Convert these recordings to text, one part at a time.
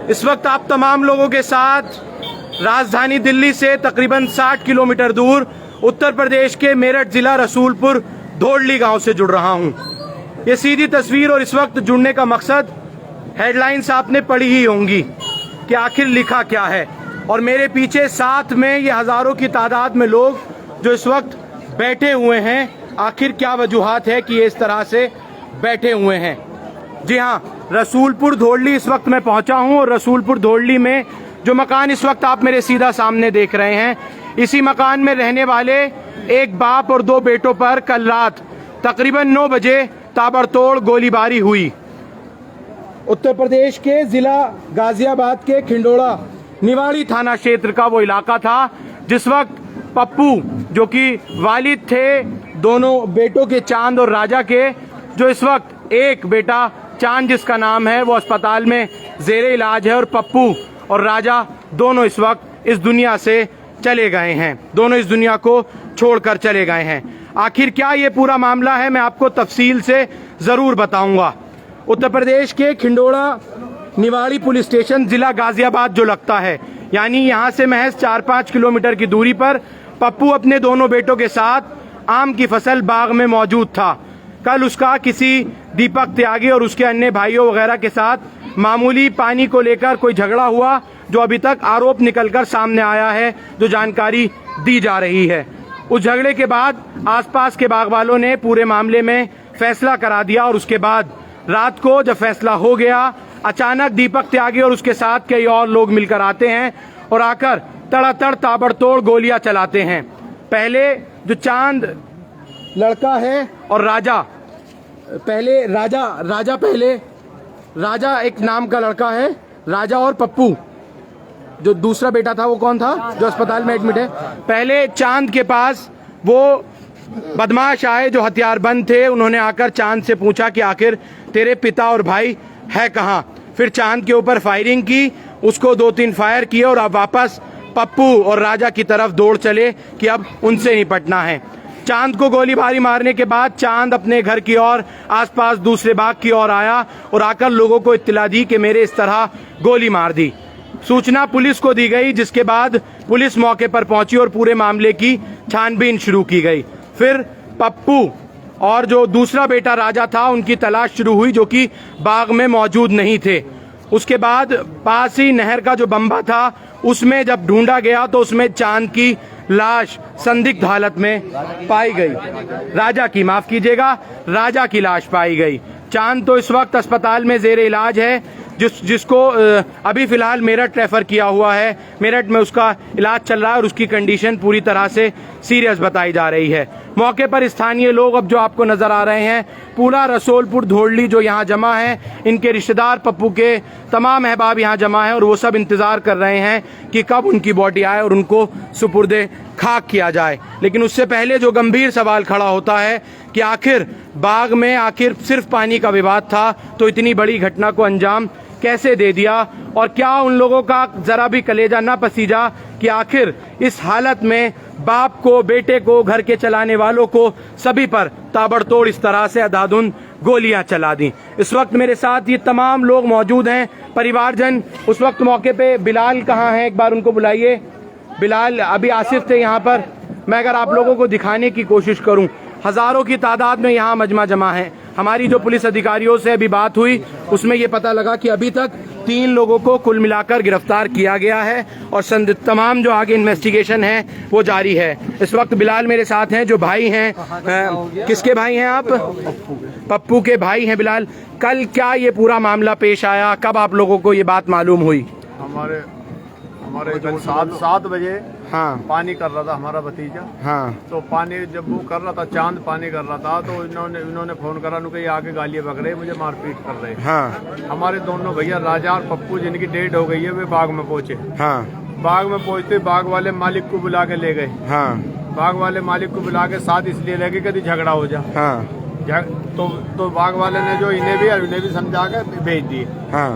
इस वक्त आप तमाम लोगों के साथ राजधानी दिल्ली से तकरीबन 60 किलोमीटर दूर उत्तर प्रदेश के मेरठ जिला रसूलपुर धोड़ली गांव से जुड़ रहा हूं। ये सीधी तस्वीर और इस वक्त जुड़ने का मकसद, हेडलाइंस आपने पढ़ी ही होंगी कि आखिर लिखा क्या है। और मेरे पीछे साथ में ये हजारों की तादाद में लोग जो इस वक्त बैठे हुए हैं, आखिर क्या वजूहात है कि ये इस तरह से बैठे हुए हैं। जी हाँ, रसूलपुर धोड़ली इस वक्त मैं पहुंचा हूं और रसूलपुर धोड़ली में जो मकान इस वक्त आप मेरे सीधा सामने देख रहे हैं, इसी मकान में रहने वाले एक बाप और दो बेटों पर कल रात तकरीबन 9 बजे ताबड़तोड़ गोलीबारी हुई। उत्तर प्रदेश के जिला गाजियाबाद के खिंडोड़ा निवाड़ी थाना क्षेत्र का वो इलाका था जिस वक्त पप्पू जो कि वालिद थे दोनों बेटों के चांद और राजा के, जो इस वक्त एक बेटा चांद जिसका नाम है वो अस्पताल में जेरे इलाज है और पप्पू और राजा दोनों इस वक्त इस दुनिया से चले गए हैं, दोनों इस दुनिया को छोड़कर चले गए हैं। आखिर क्या ये पूरा मामला है, मैं आपको तफसील से जरूर बताऊंगा। उत्तर प्रदेश के खिंडोड़ा निवाड़ी पुलिस स्टेशन जिला गाजियाबाद जो लगता है, यानी यहाँ से महज 4-5 किलोमीटर की दूरी पर पप्पू अपने दोनों बेटों के साथ आम की फसल बाग में मौजूद था। कल उसका किसी दीपक त्यागी और उसके अन्य भाइयों वगैरह के साथ मामूली पानी को लेकर कोई झगड़ा हुआ, जो अभी तक आरोप निकलकर सामने आया है, जो जानकारी दी जा रही है। उस झगड़े के बाद आसपास के बाग वालों ने पूरे मामले में फैसला करा दिया और उसके बाद रात को जब फैसला हो गया, अचानक दीपक त्यागी और उसके साथ कई और लोग मिलकर आते हैं और आकर तड़ातड़ ताबड़तोड़ गोलियां चलाते हैं। पहले जो चांद लड़का है और राजा एक नाम का लड़का है, राजा और पप्पू जो दूसरा बेटा था वो कौन था जो अस्पताल में एडमिट है। पहले चांद के पास वो बदमाश आए जो हथियारबंद थे, उन्होंने आकर चांद से पूछा कि आखिर तेरे पिता और भाई है कहाँ। फिर चांद के ऊपर फायरिंग की, उसको 2-3 फायर किए और अब वापस पप्पू और राजा की तरफ दौड़ चले कि अब उनसे निपटना है। चांद को गोलीबारी मारने के बाद चांद अपने घर की ओर आसपास दूसरे बाग की ओर आया और आकर लोगों को इत्तला दी कि मेरे इस तरह गोली मार दी। सूचना पुलिस को दी गई, जिसके बाद पुलिस मौके पर पहुंची और पूरे मामले की छानबीन शुरू की गई। फिर पप्पू और जो दूसरा बेटा राजा था उनकी तलाश शुरू हुई, जो कि बाग में मौजूद नहीं थे। उसके बाद पास ही नहर का जो बम्बा था उसमें जब ढूंढा गया तो उसमें चांद की लाश संदिग्ध हालत में पाई गई। राजा की लाश पाई गई। चांद तो इस वक्त अस्पताल में जेरे इलाज है, जिसको अभी फिलहाल मेरठ रेफर किया हुआ है। मेरठ में उसका इलाज चल रहा है और उसकी कंडीशन पूरी तरह से सीरियस बताई जा रही है। मौके पर स्थानीय लोग अब जो आपको नजर आ रहे हैं, पूरा रसूलपुर धोड़ली जो यहाँ जमा है, इनके रिश्तेदार पप्पू के तमाम अहबाब यहाँ जमा है और वो सब इंतजार कर रहे हैं कि कब उनकी बॉडी आए और उनको सुपुर्दे खाक किया जाए। लेकिन उससे पहले जो गंभीर सवाल खड़ा होता है कि आखिर बाग में आखिर सिर्फ पानी का विवाद था तो इतनी बड़ी घटना को अंजाम कैसे दे दिया, और क्या उन लोगों का जरा भी कलेजा न पसीजा कि आखिर इस हालत में बाप को, बेटे को, घर के चलाने वालों को, सभी पर ताबड़तोड़ इस तरह से अंधाधुंध गोलियां चला दी। इस वक्त मेरे साथ ये तमाम लोग मौजूद हैं, परिवारजन। उस वक्त मौके पे बिलाल कहाँ हैं, एक बार उनको बुलाइए। बिलाल, अभी आसिफ थे यहाँ पर। मैं अगर आप लोगों को दिखाने की कोशिश करूं, हजारों की तादाद में यहाँ मजमा जमा है। हमारी जो पुलिस अधिकारियों से अभी बात हुई उसमें ये पता लगा कि अभी तक 3 लोगों को कुल मिलाकर गिरफ्तार किया गया है और तमाम जो आगे इन्वेस्टिगेशन है वो जारी है। इस वक्त बिलाल मेरे साथ हैं, जो भाई हैं। किसके भाई हैं आप? पप्पू के भाई हैं बिलाल। कल क्या ये पूरा मामला पेश आया, कब आप लोगों को ये बात मालूम हुई? हमारे कल 7 बजे हाँ पानी कर रहा था हमारा भतीजा। हाँ, तो पानी जब वो कर रहा था, चांद पानी कर रहा था, तो इन्होंने फोन करा, उनके आके गालियां बक रहे, मुझे मारपीट कर रहे। हाँ, हमारे दोनों भैया राजा और पप्पू जिनकी डेट हो गई है वे बाग में पहुंचे। हाँ, बाग में पहुंचते बाग वाले मालिक को बुला के ले गए। हाँ, बाग वाले मालिक को बुला के साथ इसलिए ले गए कभी झगड़ा हो जा। हाँ, तो बाग वाले ने जो इन्हें भी समझा के भेज दिए। हाँ,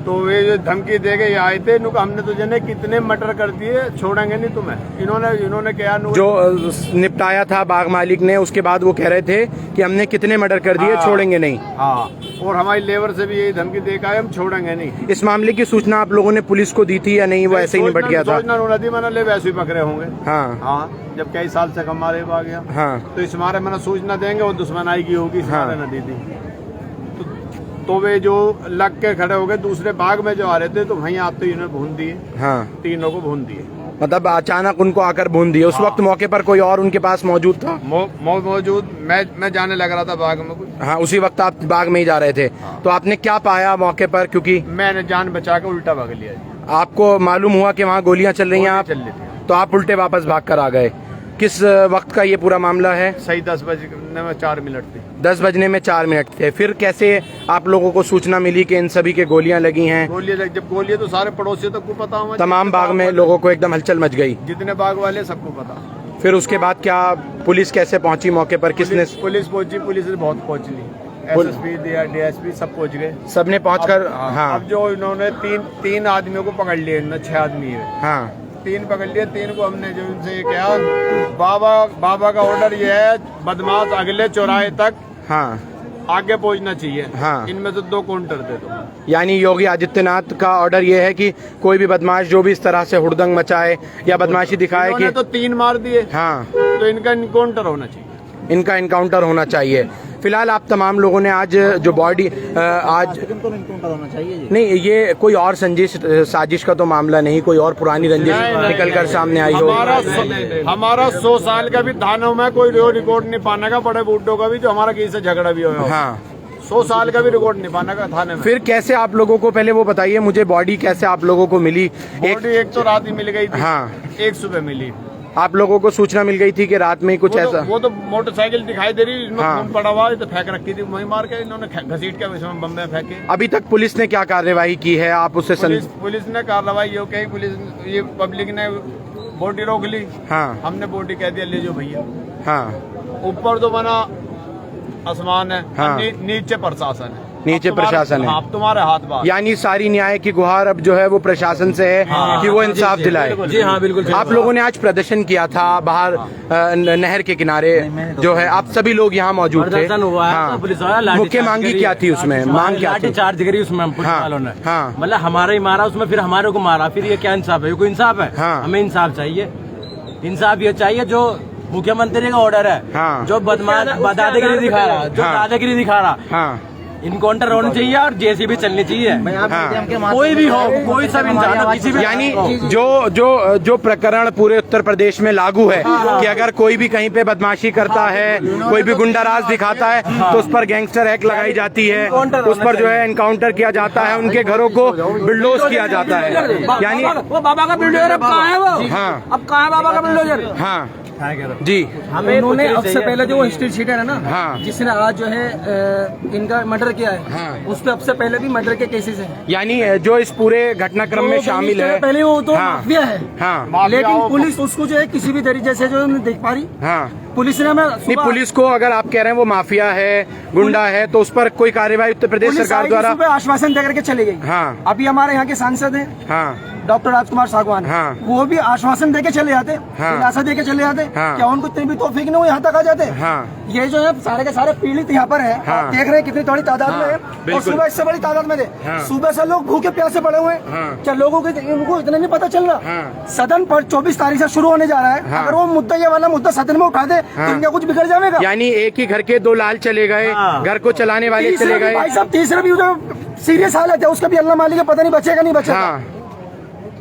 तो वे जो धमकी दे के आए थे, नुका हमने तो जने कितने मर्डर कर दिए, छोड़ेंगे नहीं तुम्हें। इन्होंने क्या जो निपटाया था बाग मालिक ने, उसके बाद वो कह रहे थे कि हमने कितने मर्डर कर दिए, छोड़ेंगे नहीं। हाँ, और हमारी लेबर से भी यही धमकी दे के आए, हम छोड़ेंगे नहीं। इस मामले की सूचना आप लोगों ने पुलिस को दी थी या नहीं? वो ऐसे ही निपट गया था? नदी मैंने ले वैसे ही पकड़े होंगे। हाँ हाँ, जब कई साल से हमारे आ गया। हाँ, तो इस मारे मैंने सूचना देंगे और दुश्मनाई की होगी, इस मारे न दी थी। तो वे जो लग के खड़े हो गए दूसरे बाग में जो आ रहे थे, तो वहीं आते ही इन्होंने भून दिए। हाँ, तीनों को भून दिए, मतलब अचानक उनको आकर भून दिए। उस वक्त मौके पर कोई और उनके पास मौजूद था? मौजूद मैं जाने लग रहा था बाग में कुछ। हाँ, उसी वक्त आप बाग में ही जा रहे थे। तो आपने क्या पाया मौके पर? क्योंकि मैंने जान बचा के उल्टा भाग लिया। आपको मालूम हुआ कि वहाँ गोलियां चल रही हैं, आप चल रही थी, तो आप उल्टे वापस भाग कर आ गए। किस वक्त का ये पूरा मामला है? सही 10 बजने में 4 मिनट थे। 10 बजने में 4 मिनट थे। फिर कैसे आप लोगों को सूचना मिली कि इन सभी के गोलियां लगी हैं? जब गोलियां तो सारे पड़ोसियों तक को पता हुआ, तमाम बाग में लोगों को एकदम हलचल मच गई। जितने बाग वाले सबको पता। फिर उसके बाद क्या पुलिस कैसे पहुंची मौके पर? किसने? पुलिस पहुंची, पुलिस ने बहुत पहुंच ली, SSP DSP सब पहुंच गए। सबने पहुंचकर। हाँ, अब जो इन्होंने तीन आदमियों को पकड़ लिए, 6 आदमी है। हाँ, 3 पकड़ लिए। 3 को हमने जो उनसे ये कहा, बाबा का ऑर्डर ये है, बदमाश अगले चौराहे तक हाँ आगे पहुंचना चाहिए। हाँ, इनमें से 2 काउंटर दे दो। यानी योगी आदित्यनाथ का ऑर्डर ये है कि कोई भी बदमाश जो भी इस तरह से हुड़दंग मचाए या बदमाशी दिखाए कि तो 3 मार दिए। हाँ, तो इनका इनकाउंटर होना चाहिए। इनका इनकाउंटर होना चाहिए। फिलहाल आप तमाम लोगों ने आज जो बॉडी आज नहीं, ये कोई और साजिश का तो मामला नहीं, कोई और पुरानी रंजिश निकल कर सामने आई हो। हमारा 100 साल का भी थानों में कोई रिकॉर्ड नहीं पाने का, बड़े बूढ़ों का भी, जो हमारा किसी से झगड़ा भी हो। हाँ, 100 साल का भी रिकॉर्ड नहीं पाने का थाने में। फिर कैसे आप लोगों को, पहले वो बताइए मुझे, बॉडी कैसे आप लोगों को मिली? एक तो रात ही मिल गई थी। हाँ, एक सुबह मिली। आप लोगों को सूचना मिल गई थी कि रात में कुछ ऐसा? वो तो मोटरसाइकिल दिखाई दे रही, इसमें खून पड़ा हुआ, तो फेंक रखी थी, वहीं मार के इन्होंने घसीट के इसमें बम में फेंके। अभी तक पुलिस ने क्या कार्यवाही की है? आप उससे पुलिस ने कार्रवाई ये कही, पुलिस ये पब्लिक ने बॉडी रोक ली। हाँ, हमने बॉडी कह दिया ले जाओ भैया। हाँ, ऊपर तो बना आसमान है। हाँ, नीचे प्रशासन है। नीचे प्रशासन है। आप तुम्हारे हाथ बात। यानी सारी न्याय की गुहार अब जो है वो प्रशासन से है कि वो इंसाफ दिलाए। जी हाँ, बिल्कुल। आप लोगों ने आज प्रदर्शन किया था बाहर नहर के किनारे, जो है आप सभी लोग यहाँ मौजूद थे। मुख्य मांग क्या थी उसमें? मांग क्या थी? चार्ज करी उसमें पुलिस वालों ने। हाँ, मतलब हमारा ही मारा उसमें, फिर हमारे को मारा। फिर ये क्या इंसाफ है? ये कोई इंसाफ है? हाँ, हमें इंसाफ चाहिए। इंसाफ ये चाहिए जो मुख्यमंत्री का ऑर्डर है। हाँ, जो बदमाश दादागिरी दिखा रहा, जो दादागिरी दिखा रहा, हाँ, इनकाउंटर होना चाहिए और जेसीबी चलनी चाहिए। हाँ, कोई भी हो, कोई सब इंसान हो, किसी भी। यानी जो प्रकरण पूरे उत्तर प्रदेश में लागू है कि अगर कोई भी कहीं पे बदमाशी करता है, कोई भी गुंडाराज दिखाता है, तो उस पर गैंगस्टर एक्ट लगाई जाती है, उस पर जो है एनकाउंटर किया जाता है, उनके घरों को बिल्डोज किया जाता है। यानी वो बाबा का बिल्डोजर अब कहाँ है? वो हाँ, अब कहाँ है बाबा का बिल्डोजर? हाँ जी, हमें उन्होंने अब से पहले जो स्ट्रीट शीटर है ना, हाँ, जिसने आज जो है इनका मर्डर किया है, हाँ, उस पे अब से पहले भी मर्डर के केसेस हैं। यानी जो इस पूरे घटनाक्रम में शामिल है, पहले वो तो हाँ, माफिया है। हाँ, लेकिन पुलिस उसको जो है किसी भी तरीके से जो नहीं देख पा रही। हाँ, पुलिस ने हमें नहीं, पुलिस को अगर आप कह रहे हैं वो माफिया है, गुंडा है, तो उस पर कोई कार्यवाही उत्तर प्रदेश सरकार द्वारा आश्वासन देकर के चली गई। हाँ, अभी हमारे यहाँ के सांसद हैं, हाँ, डॉक्टर राजकुमार सागवान, हाँ, वो भी आश्वासन देके चले जाते, हाँ, दिलासा देके चले जाते। हाँ, क्या उनको इतनी भी तौफीक नहीं हो यहाँ तक आ जाते? हाँ, ये जो है सारे के सारे पीड़ित यहाँ पर है। हाँ, आप देख रहे हैं कितनी थोड़ी तादाद में है, और सुबह इससे बड़ी तादाद में थे। हाँ, सुबह से लोग भूखे प्यासे पड़े हुए हैं। हाँ, क्या लोगों को इनको इतना नहीं पता चल रहा? हाँ, सदन पर 24 तारीख से शुरू होने जा रहा है। हाँ, अगर वो मुद्दा ये वाला मुद्दा सदन में उठा दे तो इनका कुछ बिगड़ जाएगा। यानी एक ही घर के 2 लाल चले गए, घर को चलाने वाले चले गए। भाई साहब तीसरे भी जो सीरियस हालत है उसका भी अल्लाह मालिक है, पता नहीं बचेगा नहीं बचेगा। हाँ,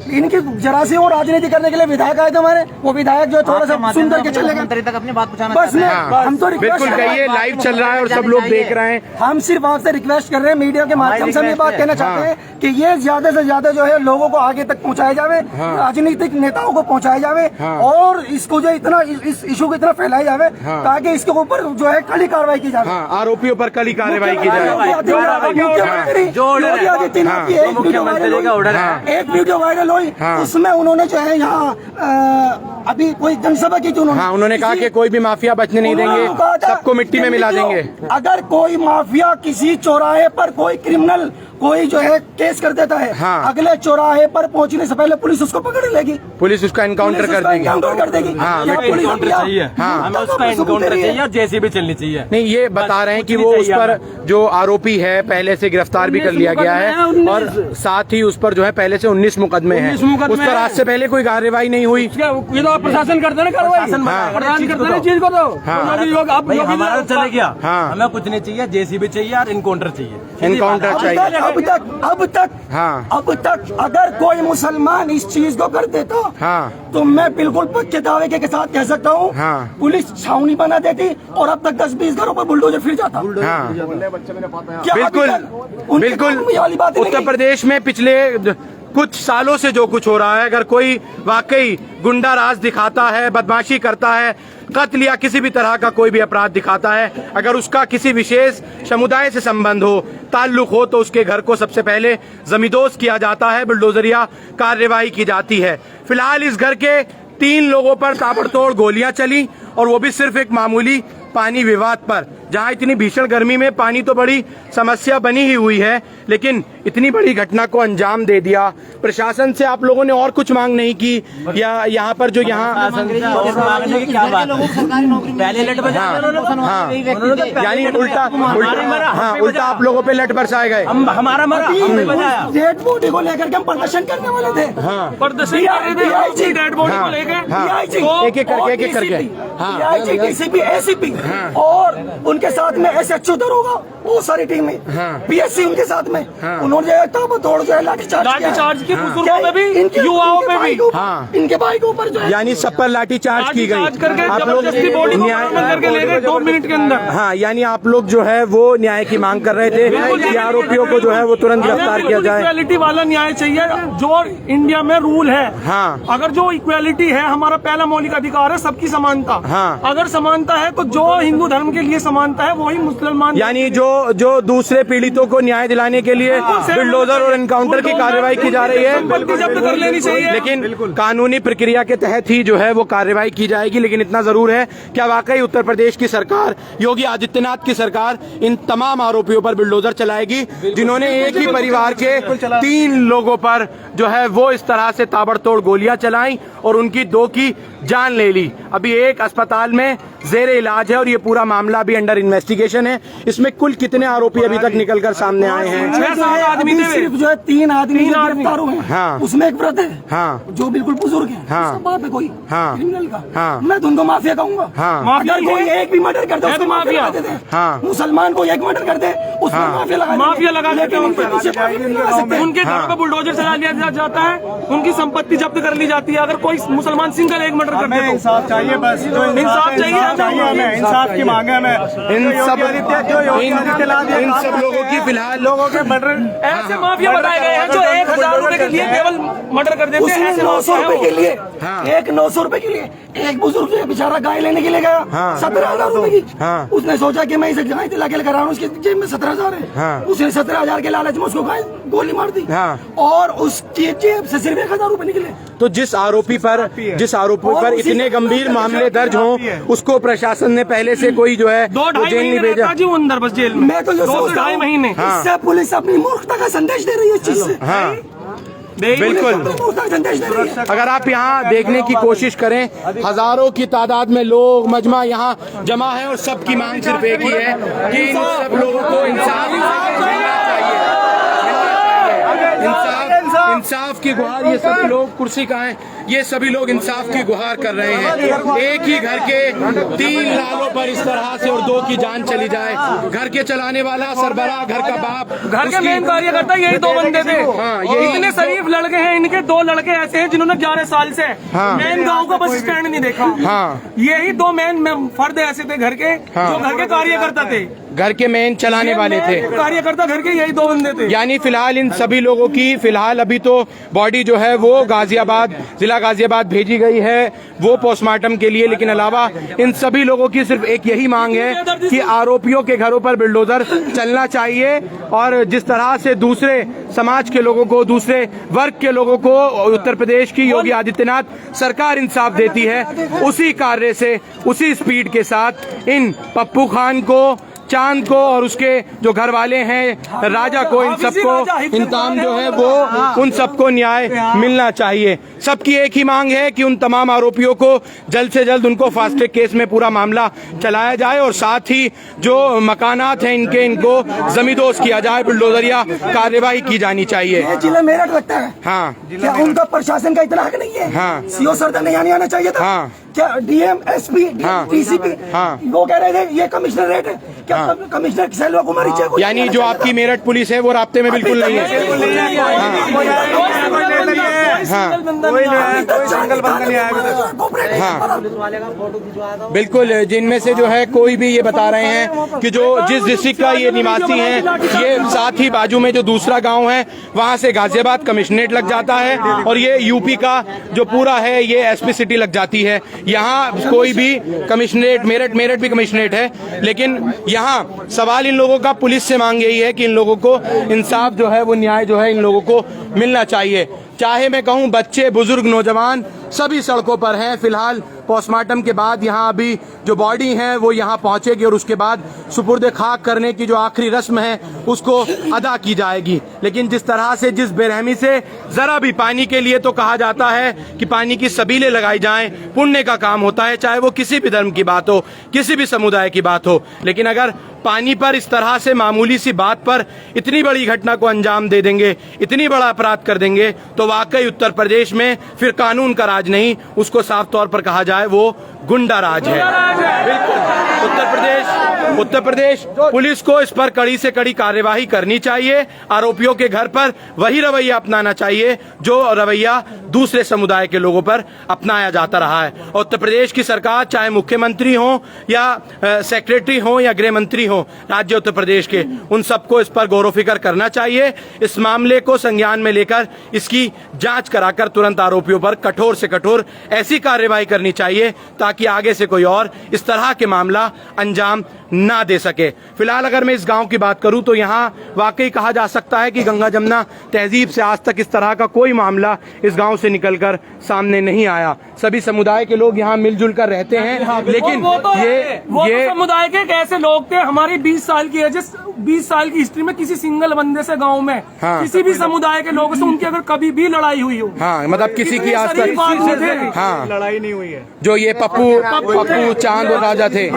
इनकी जरा सी और राजनीति करने के लिए विधायक आए थे हमारे, वो विधायक जो थोड़ा सा सुन करके चले गए तक अपनी बात पहुंचाना बस में। हम तो बिल्कुल कहिए, लाइव चल रहा है और सब लोग देख रहे हैं। हम सिर्फ आपसे रिक्वेस्ट कर रहे हैं, मीडिया के माध्यम से हम ये बात कहना चाहते हैं कि ये ज्यादा से ज्यादा जो है लोगों को आगे तक पहुंचाया जावे, राजनीतिक नेताओं को पहुंचाया जावे, और इसको जो इतना इस इशू को इतना फैलाया जावे ताकि इसके ऊपर जो है कड़ी कार्रवाई की जाए। आरोपियों पर कड़ी कार्रवाई की जाए। मुख्यमंत्री योगी आदित्यनाथ की एक वीडियो वायरल हुई, उसमें उन्होंने जो है यहाँ अभी कोई जनसभा की थी उन्होंने। उन्होंने कहा कि कोई भी माफिया बचने नहीं देंगे, सबको मिट्टी में मिला देंगे। अगर कोई माफिया किसी चौराहे पर कोई क्रिमिनल कोई जो है केस कर देता है, अगले चौराहे पर पहुंचने से पहले पुलिस उसको पकड़ लेगी, पुलिस उसका एनकाउंटर कर देगी। एनकाउंटर चाहिए, हमें उसका एनकाउंटर चाहिए और जेसीबी चलनी चाहिए। नहीं, ये बता रहे हैं कि वो उस पर जो आरोपी है पहले से गिरफ्तार भी कर लिया गया है और साथ ही उस पर जो है पहले से 19 मुकदमे हैं। उस पर आज से पहले कोई कार्रवाई नहीं हुई। ये तो प्रशासन करते ना कार्रवाई, प्रशासन करते ना चीज को तो हमारा चले गया। हमें कुछ नहीं चाहिए, जेसीबी चाहिए और एनकाउंटर चाहिए, एनकाउंटर चाहिए। अब तक अगर कोई मुसलमान इस चीज को कर देता तो मैं बिल्कुल पक्के दावे के साथ कह सकता हूँ पुलिस छावनी बना देती और अब तक 10-20 घरों पर बुलडोजर फिर जाता। बिल्कुल उत्तर प्रदेश में पिछले कुछ सालों से जो कुछ हो रहा है, अगर कोई वाकई गुंडा राज दिखाता है, बदमाशी करता है, कत्ल या किसी भी तरह का कोई भी अपराध दिखाता है, अगर उसका किसी विशेष समुदाय से संबंध हो, ताल्लुक हो, तो उसके घर को सबसे पहले जमींदोज किया जाता है, बुलडोजरिया कार्रवाई की जाती है। फिलहाल इस घर के 3 लोगों पर ताबड़तोड़ गोलियां चली और वो भी सिर्फ एक मामूली पानी विवाद पर, जहां इतनी भीषण गर्मी में पानी तो बड़ी समस्या बनी ही हुई है, लेकिन इतनी बड़ी घटना को अंजाम दे दिया। प्रशासन से आप लोगों ने और कुछ मांग नहीं की या यहाँ पर जो यहाँ यानी उल्टा आप लोगों पे लट बरसाए गए। हमारा डेड बॉडी को लेकर के हम प्रदर्शन करने वाले थे, एक एक करके डीसीपी एसीपी और उनके साथ में एसएचओ दरोगा बहुत सारी टीमें, पीएससी उनके साथ में, उन्होंने ताबड़तोड़ जो है लाठीचार्ज की, बुजुर्गों पे भी, युवाओं पे भी, इनके बाइकों पर जो है यानी सब पर लाठीचार्ज की गई। आप लोग करके ले गए 2 मिनट के अंदर। हाँ, यानी आप लोग जो है वो न्याय की मांग कर रहे थे कि आरोपियों को जो है वो तुरंत गिरफ्तार किया जाए। इक्वालिटी वाला न्याय चाहिए जो इंडिया में रूल है। अगर जो इक्वालिटी है, हमारा पहला मौलिक अधिकार है सबकी समानता। अगर समानता है तो जो हिंदू धर्म के लिए समानता है वही मुसलमान, यानी जो दूसरे पीड़ितों को न्याय दिलाने के लिए बुलडोजर और एनकाउंटर की कार्रवाई की जा रही है, जब्त कर लेनी चाहिए, लेकिन कानूनी प्रक्रिया के तहत ही जो है वो कार्रवाई की जाएगी। लेकिन इतना जरूर है, क्या वाकई उत्तर प्रदेश की सरकार, योगी आदित्यनाथ की सरकार इन तमाम आरोपियों पर बुलडोजर चलाएगी जिन्होंने एक ही परिवार के 3 लोगों पर जो है वो इस तरह से ताबड़तोड़ गोलियां चलाई और उनकी 2 की जान ले ली। अभी एक अस्पताल में जेरे इलाज है और ये पूरा मामला अभी अंडर इन्वेस्टिगेशन है। इसमें कुल कितने आरोपी अभी तक निकलकर सामने आए हैं? 6-7 आदमी सिर्फ जो है 3 आदमी गिरफ्तार हुए हैं। उसमें एक वृद्ध है जो बिल्कुल बुजुर्ग है, उसका बाप है कोई क्रिमिनल का, मैं तो उनको माफिया कहूंगा। अगर कोई एक भी मर्डर कर दे उसको माफिया देते हैं, मुसलमान को एक मर्डर कर दे उसको माफिया लगा देते हैं। उनके घर पर बुलडोजर चला लिया जाता है, उनकी संपत्ति जब्त कर ली जाती है। अगर कोई मुसलमान सिंगल एक मर्डर कर दे तो इंसाफ चाहिए, बस इंसाफ चाहिए, हमें इंसाफ की मांग है। हमें इन सब लोगों की फिलहाल लोगों के मर्डर ऐसे माफिया बनाए गए हैं जो 1000 रुपए के लिए केवल मर्डर कर देते हैं। 900 रुपए के लिए, एक 900 रुपए के लिए एक बुजुर्ग जो बेचारा गाय लेने के लिए गया 17,000 रुपए की, उसने सोचा कि मैं इसे गाय दिला के लगा रहा हूँ, उसकी जेब में 17,000 है, उसने 17,000 के लालच में उसको गाय गोली मार दी और उसकी जेब से सिर्फ 1,000 रुपए निकले। तो जिस आरोपी पर इतने गंभीर मामले दर्ज हों उसको प्रशासन ने पहले से कोई जो है 2-2.5 जेल नहीं भेजा जी, वो अंदर बस जेल में। मैं तो 2-2.5 महीने इससे पुलिस अपनी मूर्खता का संदेश दे रही है इस चीज से। बिल्कुल। अगर आप यहाँ देखने की कोशिश करें, हजारों की तादाद में लोग मजमा यहाँ जमा है और सबकी मांग सिर्फ एक ही है कि इन सब लोगों को इंसाफ मिलना चाहिए। इंसाफ की गुहार, ये सभी लोग कुर्सी का है, ये सभी लोग इंसाफ की गुहार कर रहे हैं। एक ही घर के 3 लालों पर इस तरह से और 2 की जान चली जाए। घर के चलाने वाला सरबराह, घर का बाप, घर के मेन कार्यकर्ता यही 2 बंदे थे। इतने शरीफ लड़के हैं, इनके 2 लड़के ऐसे हैं जिन्होंने 11 साल से मेन गांव का बस स्टैंड नहीं देखा। यही 2 मेन फर्द ऐसे थे घर के जो घर के कार्यकर्ता थे। घर के मेन चलाने वाले थे, कार्यकर्ता घर के यही 2 बंदे थे। यानी फिलहाल इन सभी लोगों की फिलहाल अभी तो बॉडी जो है वो गाजियाबाद, जिला गाजियाबाद भेजी गई है वो पोस्टमार्टम के लिए। लेकिन अलावा इन सभी लोगों की सिर्फ एक यही मांग है कि आरोपियों के घरों पर बुलडोजर चलना चाहिए और जिस तरह से दूसरे समाज के लोगों को, दूसरे वर्ग के लोगों को उत्तर प्रदेश की योगी आदित्यनाथ सरकार इंसाफ देती है, उसी कार्य से, उसी स्पीड के साथ इन पप्पू खान को, चांद को और उसके जो घर वाले हैं राजा को, इन सबको इंतकाम जो है वो उन सबको न्याय मिलना चाहिए। सबकी एक ही मांग है कि उन तमाम आरोपियों को जल्द से जल्द उनको फास्ट ट्रैक केस में पूरा मामला चलाया जाए और साथ ही जो मकानात हैं इनको जमींदोज किया जाए, बुलडोजरिया कार्यवाही की जानी चाहिए। ये जिला मेरठ लगता है। हाँ, क्या उनका प्रशासन का इतना हक नहीं है? हाँ। सीओ सर तक नहीं आना चाहिए था? हाँ। क्या डीएम, एसपी, हाँ। डीसीपी हाँ। वो कह रहे थे ये कमिश्नरेट है? क्या कमिश्नर सेल्वा कुमारी को यानी जो आपकी मेरठ पुलिस है वो राब्ते में बिल्कुल नहीं है। बिल्कुल, जिनमें से जो है कोई भी ये बता रहे हैं कि जो जिस डिस्ट्रिक्ट का ये निवासी हैं, ये साथ ही बाजू में जो दूसरा गांव है वहां से गाजियाबाद कमिश्नरेट लग जाता है और ये यूपी का जो पूरा है ये एसपी सिटी लग जाती है। यहाँ कोई भी कमिश्नरेट, मेरठ भी कमिश्नरेट है, लेकिन यहाँ सवाल इन लोगों का पुलिस से मांग यही है कि इन लोगों को इंसाफ जो है वो न्याय जो है इन लोगों को मिलना चाहिए। चाहे मैं कहूँ बच्चे, बुजुर्ग, नौजवान सभी सड़कों पर हैं। फिलहाल पोस्टमार्टम के बाद यहाँ अभी जो बॉडी है वो यहाँ पहुंचेगी और उसके बाद सुपुर्द खाक करने की जो आखिरी रस्म है उसको अदा की जाएगी। लेकिन जिस तरह से, जिस बेरहमी से जरा भी पानी के लिए तो कहा जाता है कि पानी की सबीलें लगाई जाएं, पुण्य का काम होता है, चाहे वो किसी भी धर्म की बात हो, किसी भी समुदाय की बात हो। लेकिन अगर पानी पर इस तरह से मामूली सी बात पर इतनी बड़ी घटना को अंजाम दे देंगे, इतनी बड़ा अपराध कर देंगे, तो वाकई उत्तर प्रदेश में फिर कानून का राज नहीं, उसको साफ तौर पर कहा जाए वो गुंडा राज है। बिल्कुल, उत्तर प्रदेश पुलिस को इस पर कड़ी से कड़ी कार्यवाही करनी चाहिए। आरोपियों के घर पर वही रवैया अपनाना चाहिए जो रवैया दूसरे समुदाय के लोगों पर अपनाया जाता रहा है। और उत्तर प्रदेश की सरकार, चाहे मुख्यमंत्री हो या सेक्रेटरी हो या गृह मंत्री हो राज्य उत्तर प्रदेश के, उन सबको इस पर गौर फिक्र करना चाहिए। इस मामले को संज्ञान में लेकर इसकी जांच कराकर तुरंत आरोपियों पर कठोर से कठोर ऐसी कार्यवाही करनी चाहिए ताकि आगे से कोई और इस तरह के मामला अंजाम ना दे सके। फिलहाल अगर मैं इस गांव की बात करूं तो यहाँ वाकई कहा जा सकता है कि गंगा जमुना तहजीब से आज तक इस तरह का कोई मामला इस गांव से निकलकर सामने नहीं आया। सभी समुदाय के लोग यहाँ मिलजुल कर रहते हैं, लेकिन ये समुदाय के कैसे लोग थे? हमारी 20 साल की एज, 20 साल की हिस्ट्री में किसी सिंगल बंदे से गाँव में किसी भी समुदाय के लोगों से उनकी अगर कभी भी लड़ाई हुई हो, हाँ, मतलब किसी की आज तक हाँ लड़ाई नहीं हुई है। जो ये पप्पू, चांद और राजा थे,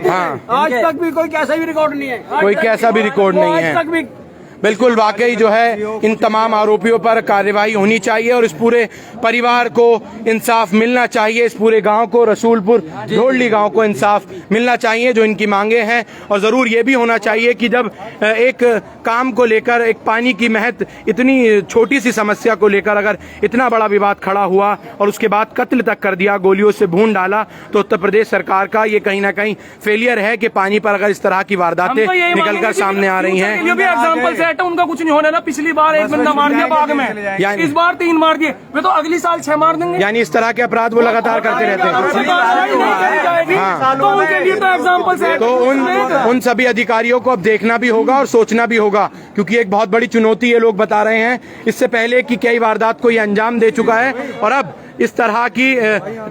हाँ, आज तक भी कोई कैसा भी रिकॉर्ड नहीं है, कोई कैसा भी रिकॉर्ड नहीं है। आज तक भी बिल्कुल, वाकई जो है इन तमाम आरोपियों पर कार्रवाई होनी चाहिए और इस पूरे परिवार को इंसाफ मिलना चाहिए। इस पूरे गांव को, रसूलपुर ढोलडी गांव को इंसाफ मिलना चाहिए जो इनकी मांगे हैं। और जरूर ये भी होना चाहिए कि जब एक काम को लेकर, एक पानी की महज इतनी छोटी सी समस्या को लेकर अगर इतना बड़ा विवाद खड़ा हुआ और उसके बाद कत्ल तक कर दिया, गोलियों से भून डाला, तो उत्तर प्रदेश सरकार का ये कहीं ना कहीं फेलियर है कि पानी पर अगर इस तरह की वारदातें निकलकर सामने आ रही हैं। उनका कुछ नहीं होने ना। पिछली बार एक बंदा मार दिया बाग में, इस बार 3 मार दिए, वे तो अगली साल 6 मार देंगे। यानी इस तरह के अपराध वो लगातार करते रहते हैं। तो उनके लिए तो एग्जाम्पल है। तो उन सभी अधिकारियों को अब देखना भी होगा और सोचना भी होगा, क्योंकि एक बहुत बड़ी चुनौती ये लोग बता रहे हैं। इससे पहले की कई वारदात को ये अंजाम दे चुका है और अब इस तरह की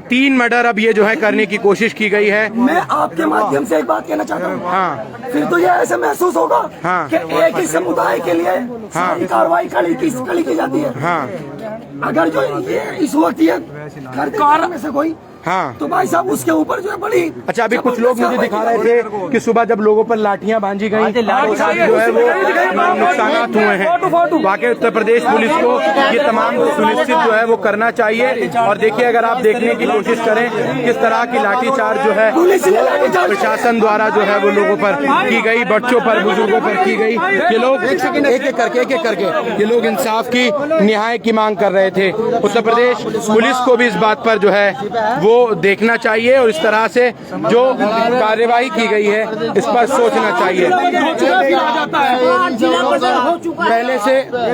3 मर्डर अब ये जो है करने की कोशिश की गई है। मैं आपके माध्यम से एक बात कहना चाहता हूँ। हाँ, फिर तो ये ऐसा महसूस होगा हाँ, कि एक ही समुदाय के लिए सारी कार्रवाई कड़ी की जाती है। हाँ, अगर जो ये इस वक्त ये कार में से कोई, हाँ, तो भाई साहब उसके ऊपर जो है बड़ी। अच्छा, अभी कुछ लोग मुझे दिखा रहे थे कि सुबह जब लोगों पर लाठियां बांधी गई तो जो है वो नुकसान हुए हैं। वाकई उत्तर प्रदेश पुलिस को ये तमाम सुनिश्चित जो है वो करना चाहिए। और देखिए, अगर आप देखने की कोशिश करें किस तरह की लाठीचार्ज जो है प्रशासन द्वारा जो है वो लोगों पर की गई, बच्चों पर, बुजुर्गों पर की गई। ये लोग एक एक करके ये लोग इंसाफ की, न्याय की मांग कर रहे थे। उत्तर प्रदेश पुलिस को भी इस बात पर जो है वो वो देखना चाहिए और इस तरह से जो कार्यवाही की गई है इस पर सोचना चाहिए।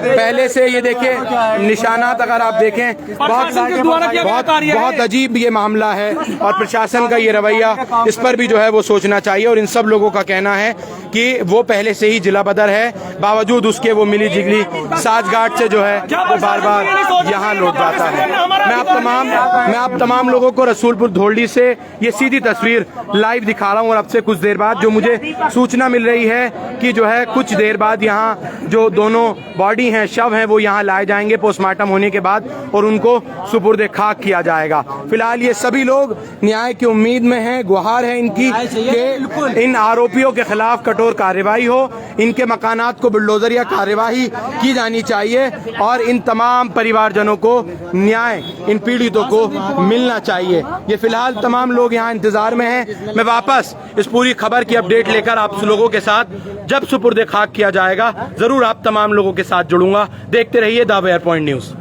पहले से ये देखिए निशानात अगर आप देखें बहुत अजीब ये मामला है और प्रशासन का ये रवैया, इस पर भी जो है वो सोचना चाहिए। और इन सब लोगों का कहना है कि वो पहले से ही जिला बदर है, बावजूद उसके वो मिली जिगली साजगाट से जो है वो बार बार यहाँ लौट जाता है। मैं आप तमाम लोगों को रसूलपुर धोल्डी से ये सीधी तस्वीर लाइव दिखा रहा हूँ। और अब से कुछ देर बाद जो मुझे सूचना मिल रही है कि जो है कुछ देर बाद यहाँ जो दोनों बॉडी हैं, शव हैं, वो यहाँ लाए जाएंगे पोस्टमार्टम होने के बाद और उनको सुपुर्द खाक किया जाएगा। फिलहाल ये सभी लोग न्याय की उम्मीद में हैं, गुहार है इनकी कि इन आरोपियों के खिलाफ कठोर कार्रवाई हो, इनके मकानात को बुलडोजर या कार्यवाही की जानी चाहिए और इन तमाम परिवारजनों को न्याय, इन पीड़ितों को मिलना चाहिए। ये फिलहाल तमाम लोग यहाँ इंतजार में हैं। मैं वापस इस पूरी खबर की अपडेट लेकर आप लोगों के साथ जब सुपुर्द खाक किया जाएगा जरूर आप तमाम लोगों के साथ जुड़ूंगा। देखते रहिए द वेयर पॉइंट न्यूज।